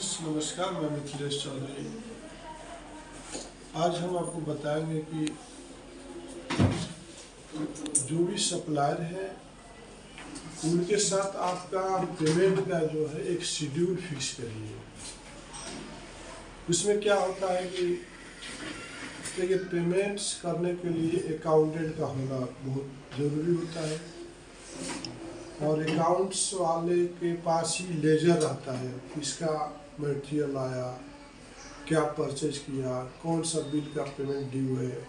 Friends, नमस्कार। मैं मिथिलेश चौधरी। आज हम आपको बताएंगे कि जो भी सप्लायर है उनके साथ आपका पेमेंट का जो है एक शेड्यूल फिक्स करिए। उसमें क्या होता है कि देखिए, पेमेंट्स करने के लिए अकाउंटेंट का होना बहुत ज़रूरी होता है और अकाउंट्स वाले के पास ही लेजर आता है, किसका मटेरियल आया, क्या परचेज किया, कौन सा बिल का पेमेंट ड्यू है।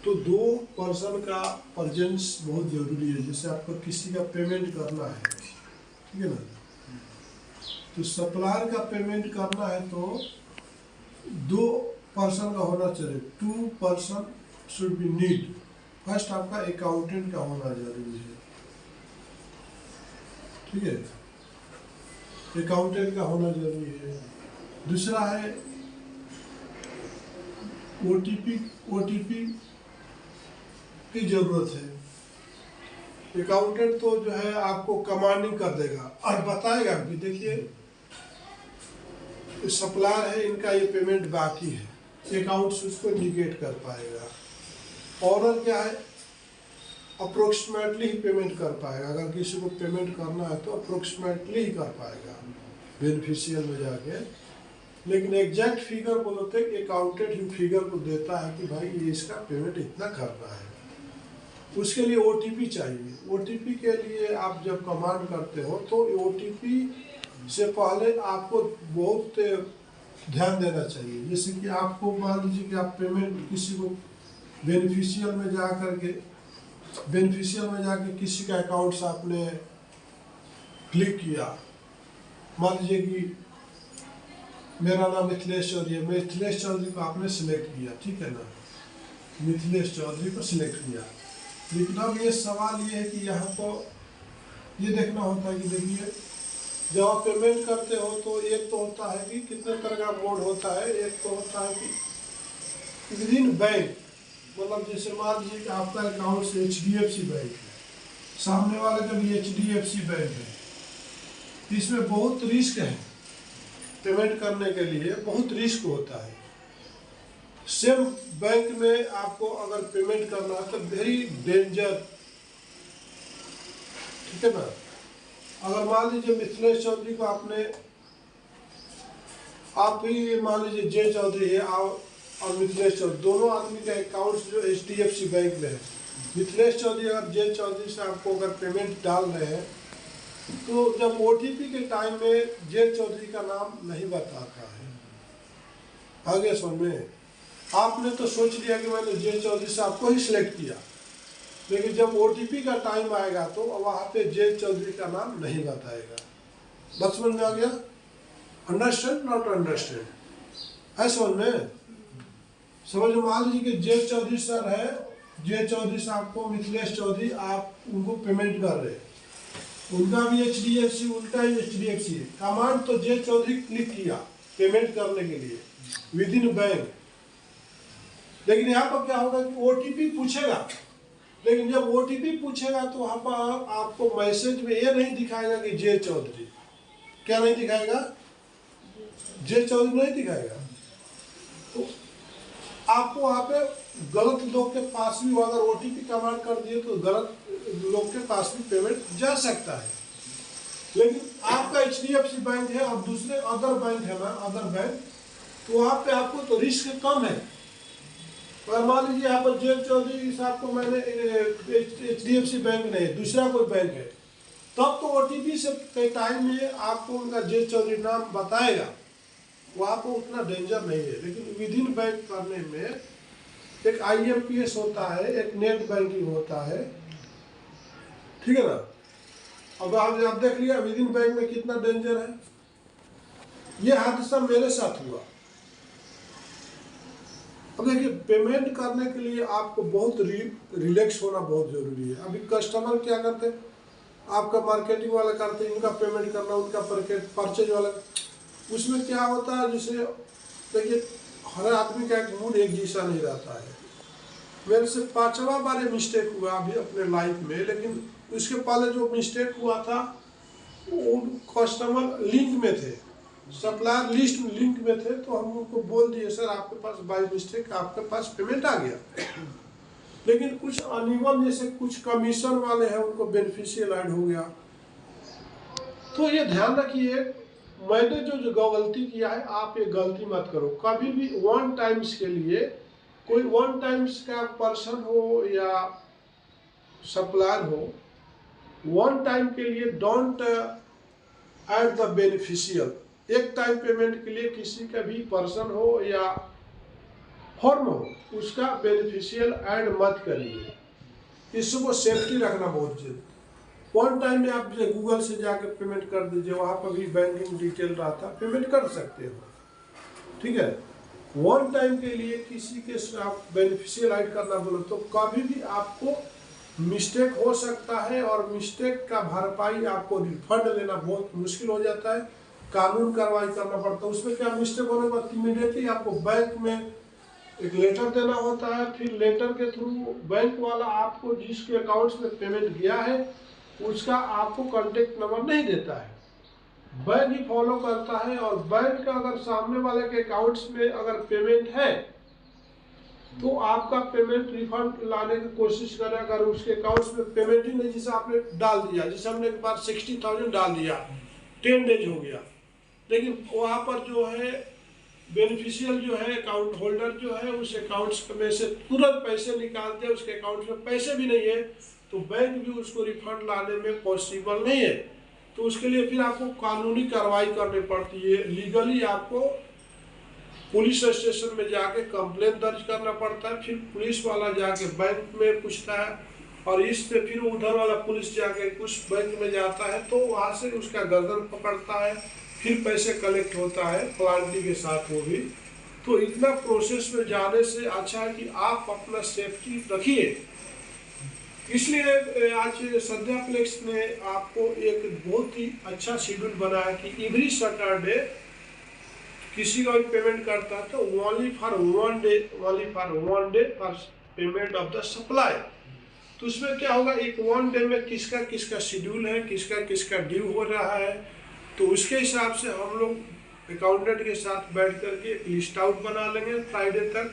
तो दो पर्सन का प्रेजेंस बहुत ज़रूरी है। जैसे आपको किसी का पेमेंट करना है, ठीक है ना, तो सप्लायर का पेमेंट करना है तो दो पर्सन का होना चाहिए। 2 person should be need. First आपका अकाउंटेंट का होना जरूरी है, ठीक है, अकाउंटेंट का होना जरूरी है। दूसरा है ओटीपी की जरूरत है। अकाउंटेंट तो जो है आपको कमांडिंग कर देगा और बताएगा कि देखिए सप्लायर है, इनका ये पेमेंट बाकी है, अकाउंट्स उसको इंडिकेट कर पाएगा। ऑर्डर क्या है, अप्रोक्सीमेटली ही पेमेंट कर पाएगा। अगर किसी को पेमेंट करना है तो अप्रोक्सीमेटली ही कर पाएगा बेनिफिशियल में जाके, लेकिन एग्जैक्ट फिगर बोलते हैं अकाउंटेंट ही फिगर को देता है कि भाई ये इसका पेमेंट इतना करना है। उसके लिए ओटीपी चाहिए। ओटीपी के लिए आप जब कमांड करते हो तो ओटीपी से पहले आपको बहुत ध्यान देना चाहिए। जैसे कि आपको मान लीजिए कि आप पेमेंट किसी को बेनिफिशियल में जाके किसी का अकाउंट से आपने क्लिक किया। मान लीजिए कि मेरा नाम मिथिलेश चौधरी है, मिथिलेश चौधरी को आपने सिलेक्ट किया, ठीक है ना, मिथिलेश चौधरी को सिलेक्ट किया। लेकिन अब ये सवाल ये है कि यहाँ को ये देखना होता है कि देखिए जब आप पेमेंट करते हो तो एक तो होता है कि कितने तरह का मोड होता है। एक तो होता है कि विद इन बैंक, मतलब जैसे मान लीजिए कि आपका अकाउंट से HDFC बैंक है, सामने वाले का भी HDFC बैंक है, तो इसमें बहुत रिस्क है। पेमेंट करने के लिए बहुत रिस्क होता है। सेम बैंक में आपको अगर पेमेंट करना है तो वेरी डेंजर, ठीक है ना। अगर मान लीजिए मिथिलेश चौधरी को आप ही मान लीजिए जे चौधरी है और मिथिलेश चौधरी, दोनों आदमी का अकाउंट जो HDFC बैंक में है। मिथिलेश चौधरी अगर जे चौधरी से आपको अगर पेमेंट डाल रहे हैं तो जब ओटीपी के टाइम में जे चौधरी का नाम नहीं बताता है। आगे समझ में, आपने तो सोच लिया कि मैंने जे चौधरी से आपको ही सिलेक्ट किया, लेकिन जब ओटीपी का टाइम आएगा तो वहाँ पे जे चौधरी का नाम नहीं बताएगा। बस समझ में आ गया? Understand not understand? है समझ में? समझ में? मान लीजिए कि जे चौधरी सर है, जे चौधरी से आपको मिथिलेश चौधरी आप उनको पेमेंट कर रहे हैं, उनका भी HDFC, उनका ही HDFC है। कमांड तो जे चौधरी क्लिक किया पेमेंट करने के लिए विद इन बैंक, लेकिन यहाँ पर क्या होगा कि ओटीपी पूछेगा। लेकिन जब ओटीपी पूछेगा तो वहाँ पर आपको मैसेज में ये नहीं दिखाएगा कि जे चौधरी, क्या नहीं दिखाएगा, जे चौधरी नहीं दिखाएगा। तो आपको वहाँ पे गलत लोग के पास भी अगर ओटीपी कमांड कर दिए तो गलत लोग के पास भी पेमेंट जा सकता है। लेकिन आपका HDFC बैंक है और दूसरे अदर बैंक है ना, अदर बैंक, तो वहाँ पे आपको तो रिस्क कम है। और मान लीजिए यहाँ पर जे चौधरी साहब को मैंने HDFC बैंक नहीं, दूसरा कोई बैंक है, तब तो ओटीपी से के टाइम में आपको उनका जे चौधरी नाम बताएगा, वहाँ पर उतना डेंजर नहीं है। लेकिन विद इन बैंक करने में एक IMPS होता है, एक नेट बैंकिंग होता है, ठीक है ना। अब आप देख लिया विद इन बैंक में कितना डेंजर है। ये हादसा मेरे साथ हुआ। अब देखिए, पेमेंट करने के लिए आपको बहुत रिलैक्स होना बहुत जरूरी है। अभी कस्टमर क्या करते हैं, आपका मार्केटिंग वाला करते हैं, इनका पेमेंट करना, उनका परचेज वाला, उसमें क्या होता है, जैसे देखिए हर आदमी का एक मूड एक जैसा नहीं रहता है। मेरे से 5वां बार मिस्टेक हुआ अभी अपने लाइफ में, लेकिन उसके पहले जो मिस्टेक हुआ था वो कस्टमर लिंक में थे, सप्लायर लिस्ट में लिंक में थे, तो हम उनको बोल दिए सर आपके पास बाय मिस्टेक आपके पास पेमेंट आ गया। लेकिन कुछ अनइवन जैसे कुछ कमीशन वाले हैं उनको बेनिफिशियल ऐड हो गया। तो ये ध्यान रखिए, मैंने जो गलती किया है आप ये गलती मत करो कभी भी। वन टाइम्स के लिए कोई वन टाइम्स का पर्सन हो या सप्लायर हो, वन टाइम के लिए डोंट ऐड द बेनिफिशियल। एक टाइम पेमेंट के लिए किसी का भी पर्सन हो या फर्म हो उसका बेनिफिशियल ऐड मत करिए, इसको सेफ्टी रखना बहुत जरूरी। वन टाइम में आप गूगल से जाकर पेमेंट कर दीजिए, वहाँ पर भी बैंकिंग डिटेल रहता है, पेमेंट कर सकते हो, ठीक है। वन टाइम के लिए किसी के आप बेनिफिशियल ऐड करना बोलो तो कभी भी आपको मिस्टेक हो सकता है, और मिस्टेक का भरपाई आपको रिफंड लेना बहुत मुश्किल हो जाता है, कानून कार्रवाई करना पड़ता है। उसमें क्या मिस्टेक होने के बाद इमीडिएटली आपको बैंक में एक लेटर देना होता है, फिर लेटर के थ्रू बैंक वाला आपको जिसके अकाउंट्स में पेमेंट गया है उसका आपको कॉन्टेक्ट नंबर नहीं देता है, बैंक ही फॉलो करता है। और बैंक का अगर सामने वाले के अकाउंट्स में अगर पेमेंट है तो आपका पेमेंट रिफंड लाने की कोशिश करें। अगर उसके अकाउंट्स में पेमेंट ही नहीं, जैसे आपने डाल दिया, जैसे हमने एक बार 60,000 डाल दिया, 10 डेज हो गया, लेकिन वहाँ पर जो है बेनिफिशियल जो है अकाउंट होल्डर जो है उस अकाउंट्स में से तुरंत पैसे निकालते हैं, उसके अकाउंट में पैसे भी नहीं है, तो बैंक भी उसको रिफंड लाने में पॉसिबल नहीं है। तो उसके लिए फिर आपको कानूनी कार्रवाई करनी पड़ती है, लीगली आपको पुलिस स्टेशन में जाके कंप्लेंट दर्ज करना पड़ता है, फिर पुलिस वाला जाके बैंक में पूछता है, और इससे फिर उधर वाला पुलिस जाके कुछ बैंक में जाता है, तो वहाँ से उसका गर्दन पकड़ता है, फिर पैसे कलेक्ट होता है प्लांटी के साथ वो भी। तो इतना प्रोसेस में जाने से अच्छा है कि आप अपना सेफ्टी रखिए। इसलिए आज संध्याप्लेक्स ने आपको एक बहुत ही अच्छा शेड्यूल बनाया कि एवरी सैटरडे किसी का भी पेमेंट करता है तो only for one day for payment of the supply. तो उसमें क्या होगा, एक वन डे में किसका किसका शेड्यूल है, किसका किसका ड्यू हो रहा है, तो उसके हिसाब से हम लोग अकाउंटेंट के साथ बैठ करके एक लिस्ट आउट बना लेंगे फ्राइडे तक,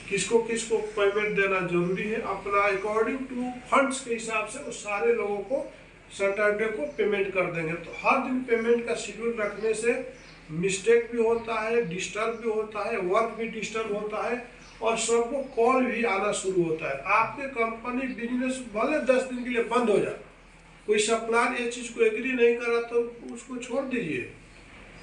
किसको किसको पेमेंट देना जरूरी है। अपना अकॉर्डिंग टू फंड्स के हिसाब से उस सारे लोगों को सैटरडे को पेमेंट कर देंगे। तो हर दिन पेमेंट का शेड्यूल रखने से मिस्टेक भी होता है, डिस्टर्ब भी होता है, वर्क भी डिस्टर्ब होता है, और सबको कॉल भी आना शुरू होता है। आपके कंपनी बिजनेस भले 10 दिन के लिए बंद हो जाए, कोई सप्लायर ये चीज़ को एग्री नहीं करा तो उसको छोड़ दीजिए,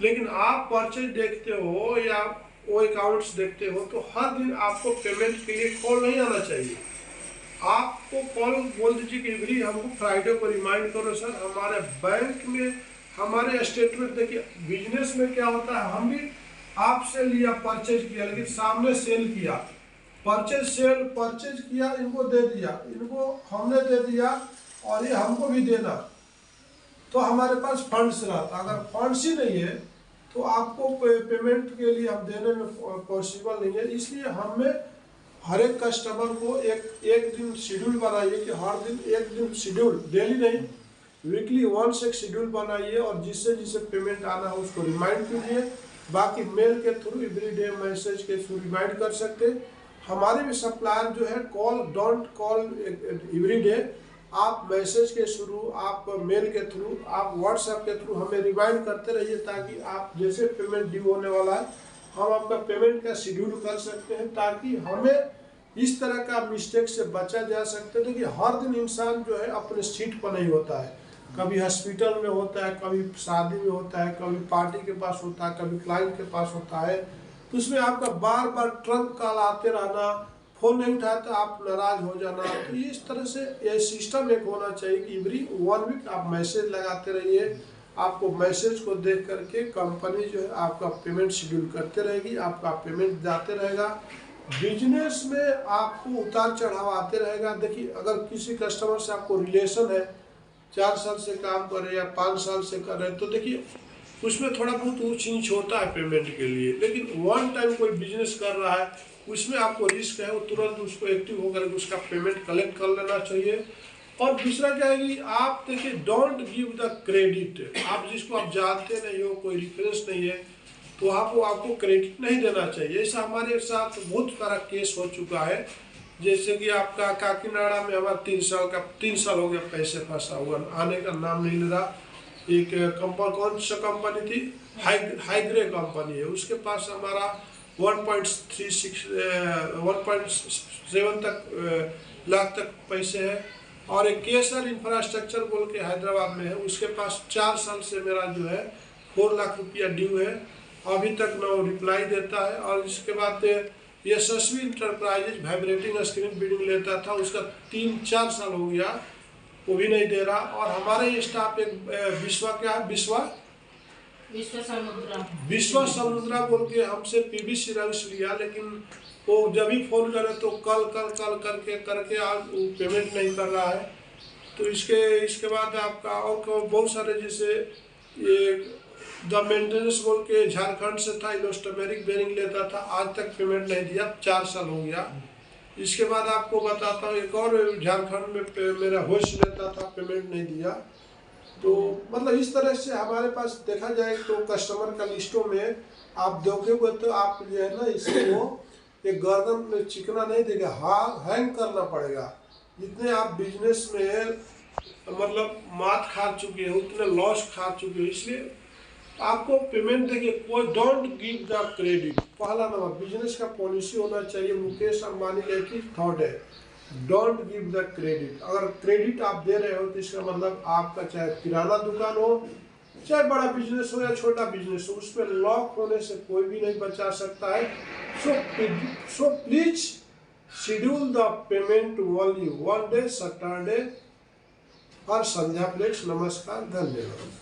लेकिन आप परचेज देखते हो या वो अकाउंट्स देखते हो तो हर दिन आपको पेमेंट के लिए कॉल नहीं आना चाहिए। आपको कॉल बोल दीजिए कि एवरी हमको फ्राइडे को रिमाइंड करो सर, हमारे बैंक में हमारे स्टेटमेंट देखिए। बिजनेस में क्या होता है, हम भी आपसे लिया परचेज किया, लेकिन सामने सेल किया, परचेज किया, इनको दे दिया, इनको हमने दे दिया और ये हमको भी देना, तो हमारे पास फंड्स रहता। अगर फंड्स ही नहीं है तो आपको पेमेंट के लिए हम देने में पॉसिबल नहीं है। इसलिए हमें हर एक कस्टमर को एक दिन शेड्यूल बनाइए कि हर दिन एक दिन शेड्यूल, डेली नहीं, वीकली वंस एक शेड्यूल बनाइए, और जिससे जिसे पेमेंट आना है उसको रिमाइंड कीजिए। बाकी मेल के थ्रू एवरीडे मैसेज के थ्रू रिमाइंड कर सकते हैं। हमारे भी सप्लायर जो है डोंट कॉल एवरीडे, आप मैसेज के थ्रू, आप मेल के थ्रू, आप व्हाट्सएप के थ्रू हमें रिमाइंड करते रहिए, ताकि आप जैसे पेमेंट ड्यू होने वाला है हम आपका पेमेंट का शेड्यूल कर सकते हैं, ताकि हमें इस तरह का मिस्टेक से बचा जा सकता है। देखिए हर दिन इंसान जो है अपने सीट पर नहीं होता है, कभी हॉस्पिटल में होता है, कभी शादी में होता है, कभी पार्टी के पास होता है, कभी क्लाइंट के पास होता है, तो उसमें आपका बार बार ट्रंक कॉल आते रहना, फोन नहीं उठाया तो आप नाराज हो जाना। तो इस तरह से ये सिस्टम एक होना चाहिए कि एवरी 1 वीक आप मैसेज लगाते रहिए, आपको मैसेज को देख करके कंपनी जो है आपका पेमेंट शेड्यूल करते रहेगी, आपका पेमेंट जाते रहेगा। बिजनेस में आपको उतार चढ़ाव आते रहेगा। देखिए अगर किसी कस्टमर से आपको रिलेशन है, 4 साल से काम कर रहे या 5 साल से कर रहे, तो देखिए उसमें थोड़ा बहुत ऊंच नीच होता है पेमेंट के लिए, लेकिन वन टाइम कोई बिजनेस कर रहा है उसमें आपको रिस्क है, वो तुरंत उसको एक्टिव होकर उसका पेमेंट कलेक्ट कर लेना चाहिए। और दूसरा क्या है कि आप देखिए डोंट गिव द क्रेडिट। आप जिसको आप जानते नहीं हो, कोई रेफरेंस नहीं है, तो आपको क्रेडिट नहीं देना चाहिए। ऐसा हमारे साथ बहुत सारा केस हो चुका है। जैसे कि आपका काकीनाडा में हमारा 3 साल हो गया पैसे फंसा हुआ, आने का नाम नहीं ले रहा। एक कंपनी, कौन सा कंपनी थी, हाईग्रे कंपनी है, उसके पास हमारा 1.7 लाख तक पैसे है। और एक केसर इंफ्रास्ट्रक्चर बोल के हैदराबाद में है, उसके पास 4 साल से मेरा जो है 4 लाख रुपया ड्यू है, अभी तक ना रिप्लाई देता है। और इसके बाद यशस्वी इंटरप्राइजेज वाइब्रेटिंग स्क्रीन बिल्डिंग लेता था, उसका 3-4 साल हो गया, वो भी नहीं दे रहा। और हमारे स्टाफ एक विश्व समुद्रा बोल के हमसे पीवीसी रंग्स लिया, लेकिन वो जब भी फोन करे तो कल करके आज वो पेमेंट नहीं कर रहा है। तो इसके बाद आपका और बहुत सारे, जैसे ये द मेंटेनेंस बोल के झारखंड से था, इलास्टोमेरिक बेरिंग लेता था, आज तक पेमेंट नहीं दिया, 4 साल हो गया। इसके बाद आपको बताता हूँ, एक और झारखंड में मेरा होश लेता था, पेमेंट नहीं दिया। तो मतलब इस तरह से हमारे पास देखा जाए तो कस्टमर का लिस्टों में आप देखोगे तो आप जो है ना, इसको एक गर्दन में चिकना नहीं देगा, हैंग करना पड़ेगा। जितने आप बिजनेस में मतलब मात खा चुके हो, उतने लॉस खा चुके हो, इसलिए आपको पेमेंट देखिए, कोई डोंट गिव द क्रेडिट। पहला नंबर बिजनेस का पॉलिसी होना चाहिए, मुकेश अंबानी का एक थॉट है, डोंट गिव द क्रेडिट। अगर क्रेडिट आप दे रहे हो तो इसका मतलब आपका चाहे किराना दुकान हो, चाहे बड़ा बिजनेस हो या छोटा बिजनेस हो, उस पर लॉक होने से कोई भी नहीं बचा सकता है। So please schedule the payment only 1 day, Saturday और संध्या प्लेक्स। नमस्कार, धन्यवाद।